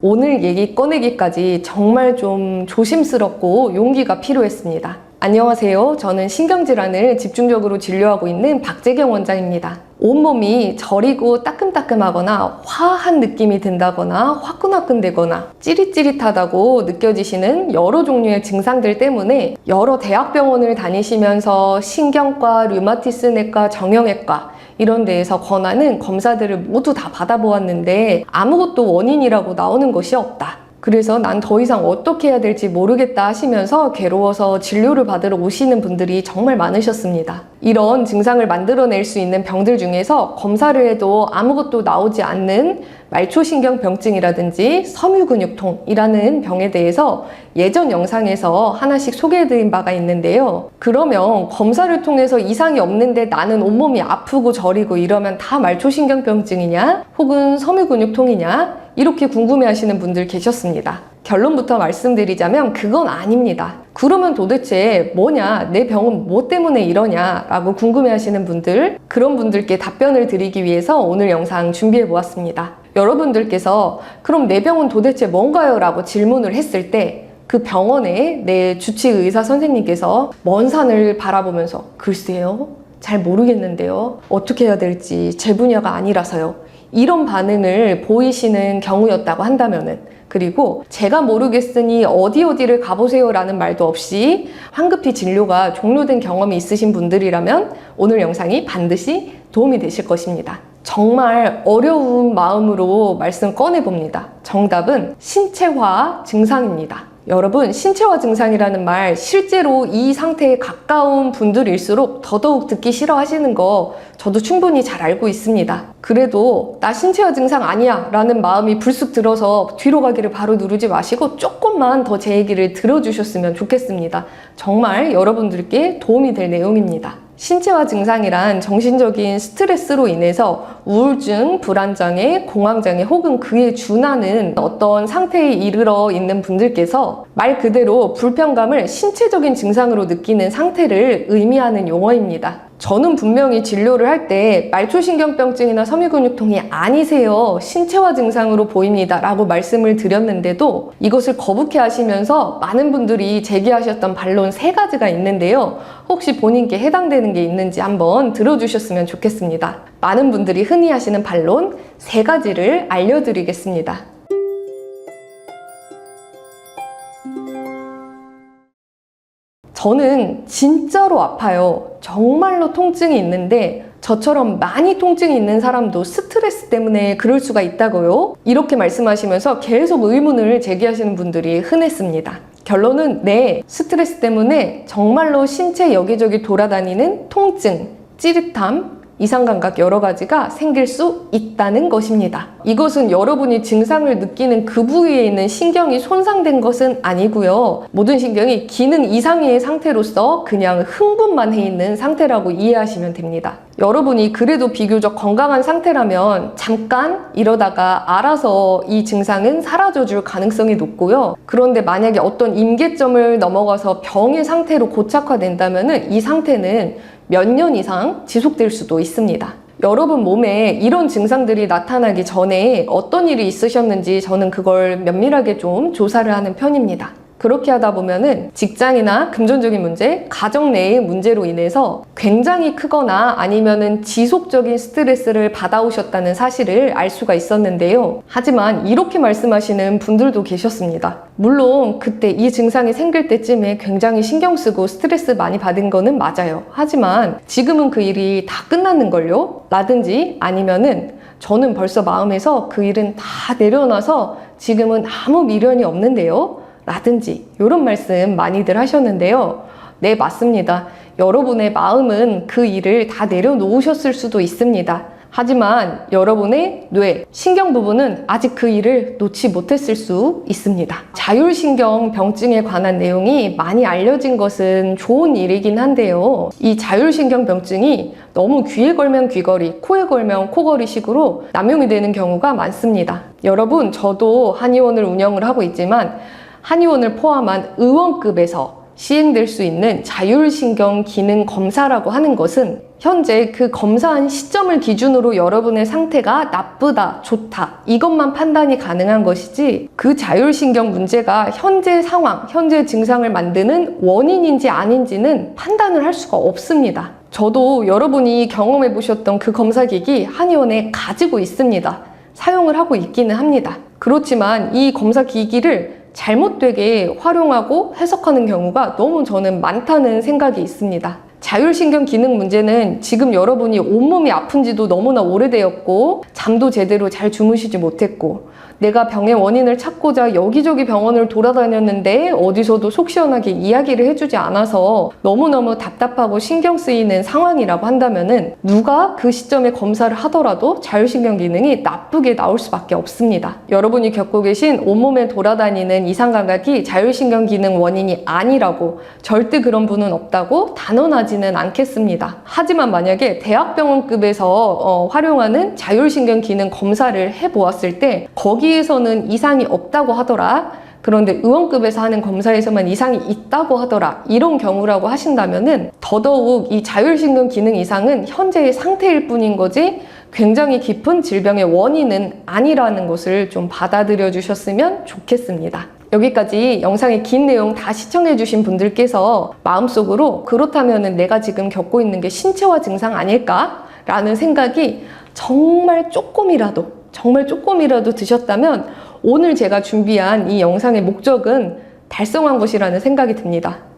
오늘 얘기 꺼내기까지 정말 좀 조심스럽고 용기가 필요했습니다. 안녕하세요. 저는 신경질환을 집중적으로 진료하고 있는 박재경 원장입니다. 온몸이 저리고 따끔따끔하거나 화한 느낌이 든다거나 화끈화끈되거나 찌릿찌릿하다고 느껴지시는 여러 종류의 증상들 때문에 여러 대학병원을 다니시면서 신경과, 류마티스내과, 정형외과 이런 데에서 권하는 검사들을 모두 다 받아보았는데 아무것도 원인이라고 나오는 것이 없다. 그래서 난 더 이상 어떻게 해야 될지 모르겠다 하시면서 괴로워서 진료를 받으러 오시는 분들이 정말 많으셨습니다. 이런 증상을 만들어낼 수 있는 병들 중에서 검사를 해도 아무것도 나오지 않는 말초신경병증이라든지 섬유근육통이라는 병에 대해서 예전 영상에서 하나씩 소개해드린 바가 있는데요. 그러면 검사를 통해서 이상이 없는데 나는 온몸이 아프고 저리고 이러면 다 말초신경병증이냐? 혹은 섬유근육통이냐? 이렇게 궁금해하시는 분들 계셨습니다. 결론부터 말씀드리자면 그건 아닙니다. 그러면 도대체 뭐냐? 내 병은 뭐 때문에 이러냐? 라고 궁금해하시는 분들, 그런 분들께 답변을 드리기 위해서 오늘 영상 준비해 보았습니다. 여러분들께서 그럼 내 병은 도대체 뭔가요? 라고 질문을 했을 때 그 병원에 내 주치의 의사 선생님께서 먼 산을 바라보면서 글쎄요, 잘 모르겠는데요. 어떻게 해야 될지 제 분야가 아니라서요. 이런 반응을 보이시는 경우였다고 한다면은, 그리고 제가 모르겠으니 어디를 가보세요 라는 말도 없이 황급히 진료가 종료된 경험이 있으신 분들이라면 오늘 영상이 반드시 도움이 되실 것입니다. 정말 어려운 마음으로 말씀 꺼내봅니다. 정답은 신체화 증상입니다. 여러분, 신체화 증상이라는 말 실제로 이 상태에 가까운 분들일수록 더더욱 듣기 싫어하시는 거 저도 충분히 잘 알고 있습니다. 그래도 나 신체화 증상 아니야 라는 마음이 불쑥 들어서 뒤로 가기를 바로 누르지 마시고 조금만 더 제 얘기를 들어주셨으면 좋겠습니다. 정말 여러분들께 도움이 될 내용입니다. 신체화 증상이란 정신적인 스트레스로 인해서 우울증, 불안장애, 공황장애 혹은 그에 준하는 어떤 상태에 이르러 있는 분들께서 말 그대로 불편감을 신체적인 증상으로 느끼는 상태를 의미하는 용어입니다. 저는 분명히 진료를 할 때 말초신경병증이나 섬유근육통이 아니세요, 신체화 증상으로 보입니다 라고 말씀을 드렸는데도 이것을 거북해 하시면서 많은 분들이 제기하셨던 반론 3가지가 있는데요. 혹시 본인께 해당되는 게 있는지 한번 들어주셨으면 좋겠습니다. 많은 분들이 흔히 하시는 반론 3가지를 알려드리겠습니다. 저는 진짜로 아파요. 정말로 통증이 있는데 저처럼 많이 통증이 있는 사람도 스트레스 때문에 그럴 수가 있다고요? 이렇게 말씀하시면서 계속 의문을 제기하시는 분들이 흔했습니다. 결론은 네, 스트레스 때문에 정말로 신체 여기저기 돌아다니는 통증, 찌릿함, 이상감각 여러 가지가 생길 수 있다는 것입니다. 이것은 여러분이 증상을 느끼는 그 부위에 있는 신경이 손상된 것은 아니고요. 모든 신경이 기능 이상의 상태로서 그냥 흥분만 해 있는 상태라고 이해하시면 됩니다. 여러분이 그래도 비교적 건강한 상태라면 잠깐 이러다가 알아서 이 증상은 사라져 줄 가능성이 높고요. 그런데 만약에 어떤 임계점을 넘어가서 병의 상태로 고착화된다면 이 상태는 몇 년 이상 지속될 수도 있습니다. 여러분 몸에 이런 증상들이 나타나기 전에 어떤 일이 있으셨는지 저는 그걸 면밀하게 좀 조사를 하는 편입니다. 그렇게 하다 보면은 직장이나 금전적인 문제, 가정 내의 문제로 인해서 굉장히 크거나 아니면은 지속적인 스트레스를 받아오셨다는 사실을 알 수가 있었는데요. 하지만 이렇게 말씀하시는 분들도 계셨습니다. 물론 그때 이 증상이 생길 때쯤에 굉장히 신경 쓰고 스트레스 많이 받은 거는 맞아요. 하지만 지금은 그 일이 다 끝났는걸요? 라든지 아니면은 저는 벌써 마음에서 그 일은 다 내려놔서 지금은 아무 미련이 없는데요? 라든지 이런 말씀 많이들 하셨는데요. 네, 맞습니다. 여러분의 마음은 그 일을 다 내려놓으셨을 수도 있습니다. 하지만 여러분의 뇌, 신경 부분은 아직 그 일을 놓지 못했을 수 있습니다. 자율신경병증에 관한 내용이 많이 알려진 것은 좋은 일이긴 한데요. 이 자율신경병증이 너무 귀에 걸면 귀걸이, 코에 걸면 코걸이 식으로 남용이 되는 경우가 많습니다. 여러분, 저도 한의원을 운영을 하고 있지만 한의원을 포함한 의원급에서 시행될 수 있는 자율신경 기능 검사라고 하는 것은 현재 그 검사한 시점을 기준으로 여러분의 상태가 나쁘다, 좋다 이것만 판단이 가능한 것이지 그 자율신경 문제가 현재 상황, 현재 증상을 만드는 원인인지 아닌지는 판단을 할 수가 없습니다. 저도 여러분이 경험해 보셨던 그 검사기기 한의원에 가지고 있습니다. 사용을 하고 있기는 합니다. 그렇지만 이 검사기기를 잘못되게 활용하고 해석하는 경우가 너무 저는 많다는 생각이 있습니다. 자율신경 기능 문제는 지금 여러분이 온몸이 아픈 지도 너무나 오래되었고 잠도 제대로 잘 주무시지 못했고 내가 병의 원인을 찾고자 여기저기 병원을 돌아다녔는데 어디서도 속 시원하게 이야기를 해주지 않아서 너무너무 답답하고 신경 쓰이는 상황이라고 한다면은 누가 그 시점에 검사를 하더라도 자율신경 기능이 나쁘게 나올 수밖에 없습니다. 여러분이 겪고 계신 온몸에 돌아다니는 이상 감각이 자율신경 기능 원인이 아니라고 절대 그런 분은 없다고 단언하지는 않겠습니다. 하지만 만약에 대학병원급에서 활용하는 자율신경 기능 검사를 해보았을 때 거기에서는 이상이 없다고 하더라. 그런데 의원급에서 하는 검사에서만 이상이 있다고 하더라. 이런 경우라고 하신다면은 더더욱 이 자율신경 기능 이상은 현재의 상태일 뿐인 거지 굉장히 깊은 질병의 원인은 아니라는 것을 좀 받아들여 주셨으면 좋겠습니다. 여기까지 영상의 긴 내용 다 시청해 주신 분들께서 마음속으로 그렇다면은 내가 지금 겪고 있는 게 신체화 증상 아닐까? 라는 생각이 정말 조금이라도 드셨다면 오늘 제가 준비한 이 영상의 목적은 달성한 것이라는 생각이 듭니다.